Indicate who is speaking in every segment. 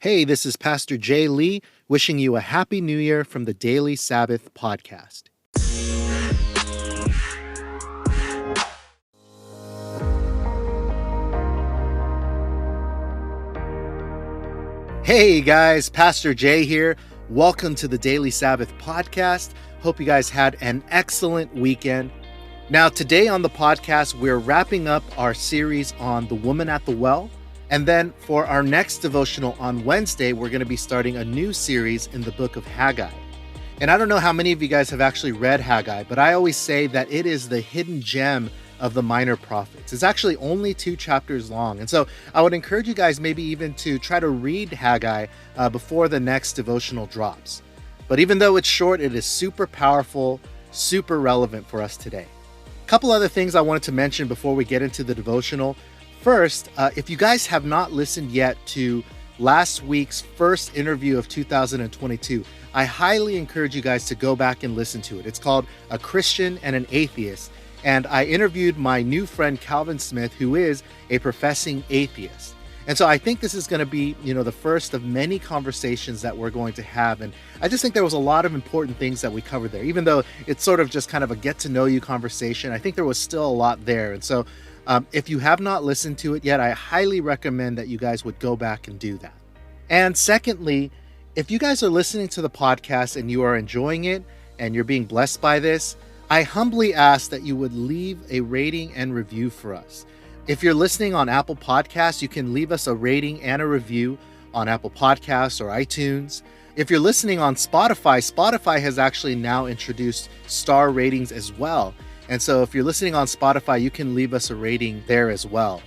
Speaker 1: Hey, this is Pastor Jay Lee wishing you a happy new year from the Daily Sabbath podcast. Hey guys, Pastor Jay here. Welcome to the Daily Sabbath podcast. Hope you guys had an excellent weekend. Now, today on the podcast, we're wrapping up our series on the woman at the well. And then for our next devotional on Wednesday, we're going to be starting a new series in the book of Haggai. And I don't know how many of you guys have actually read Haggai, but I always say that it is the hidden gem of the minor prophets. It's actually only 2 chapters long. And so I would encourage you guys maybe even to try to read Haggai before the next devotional drops. But even though it's short, it is super powerful, super relevant for us today. A couple other things I wanted to mention before we get into the devotional. First, if you guys have not listened yet to last week's first interview of 2022, I highly encourage you guys to go back and listen to it. It's called A Christian and an Atheist. And I interviewed my new friend, Calvin Smith, who is a professing atheist. And so I think this is going to be, the first of many conversations that we're going to have. And I just think there was a lot of important things that we covered there. Even though it's sort of just kind of a get to know you conversation, I think there was still a lot there. And so if you have not listened to it yet, I highly recommend that you guys would go back and do that. And secondly, if you guys are listening to the podcast and you are enjoying it and you're being blessed by this, I humbly ask that you would leave a rating and review for us. If you're listening on Apple Podcasts, you can leave us a rating and a review on Apple Podcasts or iTunes. If you're listening on Spotify has actually now introduced star ratings as well. And so if you're listening on Spotify, you can leave us a rating there as well.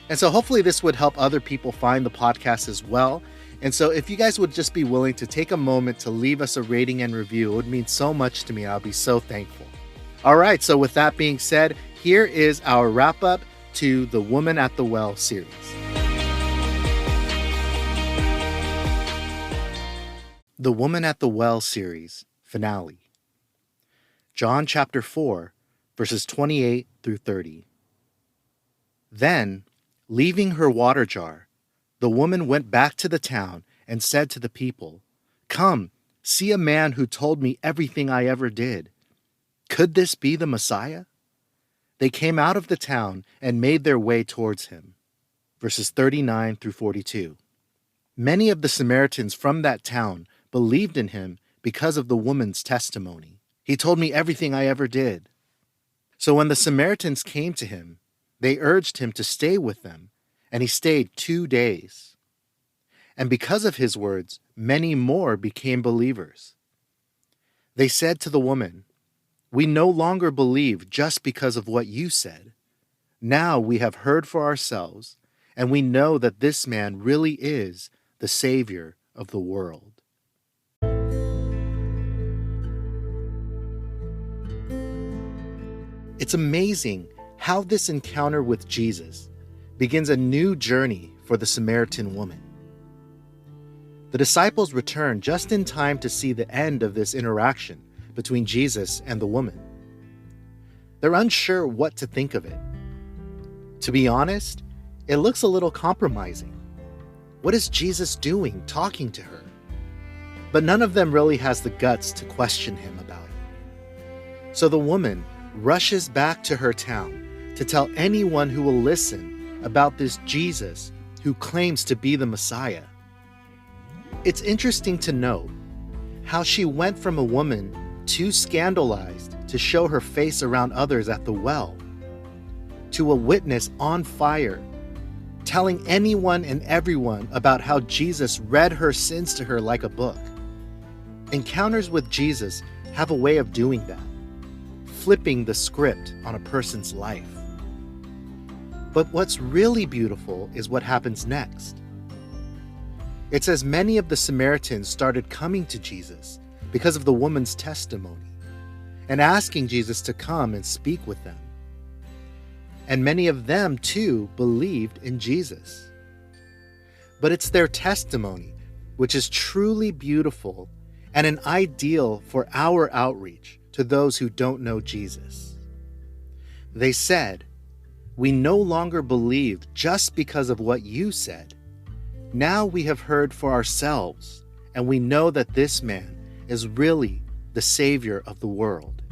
Speaker 1: And so hopefully this would help other people find the podcast as well. And so if you guys would just be willing to take a moment to leave us a rating and review, it would mean so much to me. I'll be so thankful. All right, so with that being said, here is our wrap up to the Woman at the Well series. The Woman at the Well series, finale. John chapter 4, verses 28 through 30. Then, leaving her water jar, the woman went back to the town and said to the people, "Come, see a man who told me everything I ever did. Could this be the Messiah?" They came out of the town and made their way towards him. Verses 39 through 42. Many of the Samaritans from that town believed in him because of the woman's testimony. "He told me everything I ever did." So when the Samaritans came to him, they urged him to stay with them, and he stayed 2 days. And because of his words, many more became believers. They said to the woman, "We no longer believe just because of what you said. Now we have heard for ourselves, and we know that this man really is the Savior of the world." It's amazing how this encounter with Jesus begins a new journey for the Samaritan woman. The disciples return just in time to see the end of this interaction between Jesus and the woman. They're unsure what to think of it. To be honest, it looks a little compromising. What is Jesus doing talking to her? But none of them really has the guts to question him about it. So the woman rushes back to her town to tell anyone who will listen about this Jesus who claims to be the Messiah. It's interesting to note how she went from a woman too scandalized to show her face around others at the well, to a witness on fire, telling anyone and everyone about how Jesus read her sins to her like a book. Encounters with Jesus have a way of doing that, flipping the script on a person's life. But what's really beautiful is what happens next. It says many of the Samaritans started coming to Jesus because of the woman's testimony and asking Jesus to come and speak with them. And many of them, too, believed in Jesus. But it's their testimony which is truly beautiful and an ideal for our outreach to those who don't know Jesus. They said, "We no longer believe just because of what you said. Now we have heard for ourselves, and we know that this man is really the Savior of the world.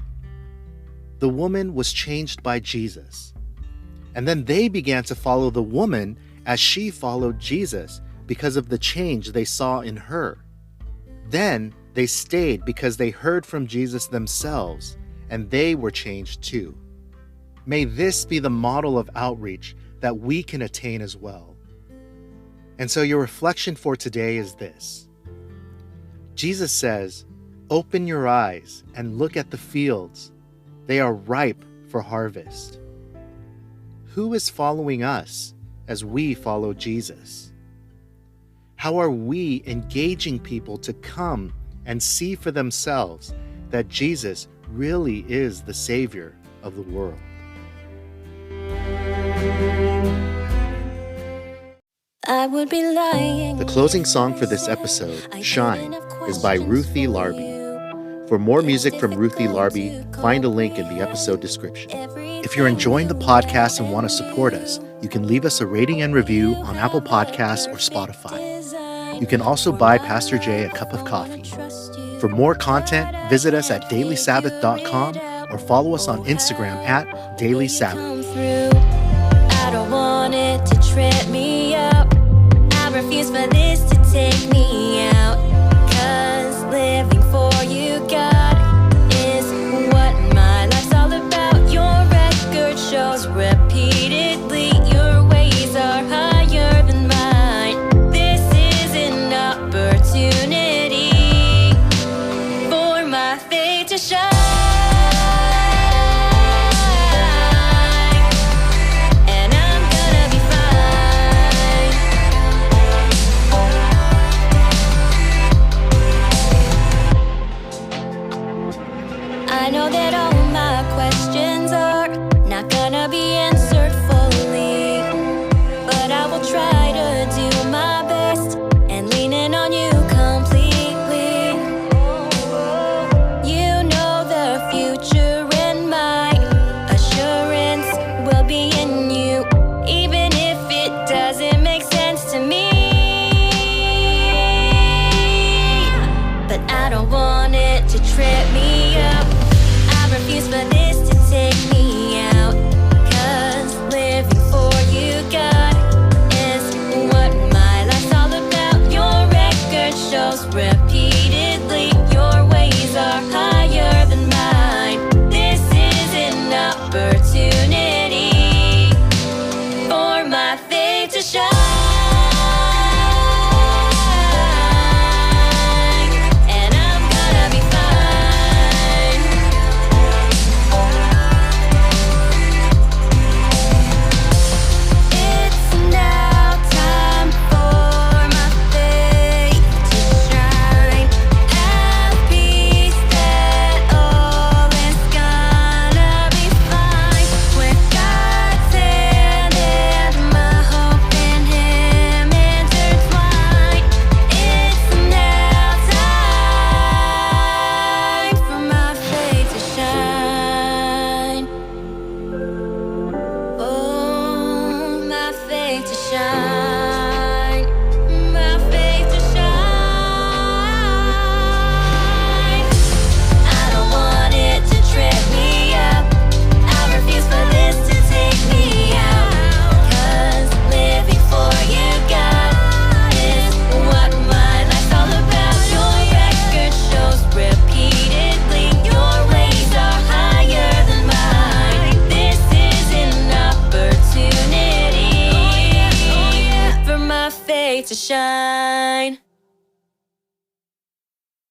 Speaker 1: The woman was changed by Jesus, and then they began to follow the woman as she followed Jesus because of the change they saw in her. Then they stayed because they heard from Jesus themselves, and they were changed too. May this be the model of outreach that we can attain as well. And so your reflection for today is this. Jesus says, "Open your eyes and look at the fields. They are ripe for harvest." Who is following us as we follow Jesus? How are we engaging people to come and see for themselves that Jesus really is the Savior of the world?
Speaker 2: I would be lying.
Speaker 1: The closing song for this episode, Shine, is by Ruthie Larby. For more music from Ruthie Larby, find a link in the episode description. If you're enjoying the podcast and want to support us, you can leave us a rating and review on Apple Podcasts or Spotify. You can also buy Pastor Jay a cup of coffee. For more content, visit us at dailysabbath.com or follow us on Instagram at dailysabbath.
Speaker 2: I don't want it to trip me up. I refuse for this to take me out. 'Cause living for you, God, is what my life's all about. Your record shows repeatedly your ways are higher than mine. This is an opportunity for my faith to shine. I know that all my questions are not gonna be answered fully, but I will try to do my best and lean in on you completely. You know the future, and my assurance will be in you, even if it doesn't make sense to me. But I don't want it to trip me up. Refuse for this to take me out. 'Cause living for you, God, is what my life's all about. Your record shows repeatedly your ways are higher than mine. This is an opportunity for my faith to shine. To shine, my faith to shine. I don't want it to trip me up. I refuse for this to take me out. 'Cause living for you, God, is what my life's all about. Your record shows repeatedly your ways are higher than mine. This is an opportunity for my faith to shine.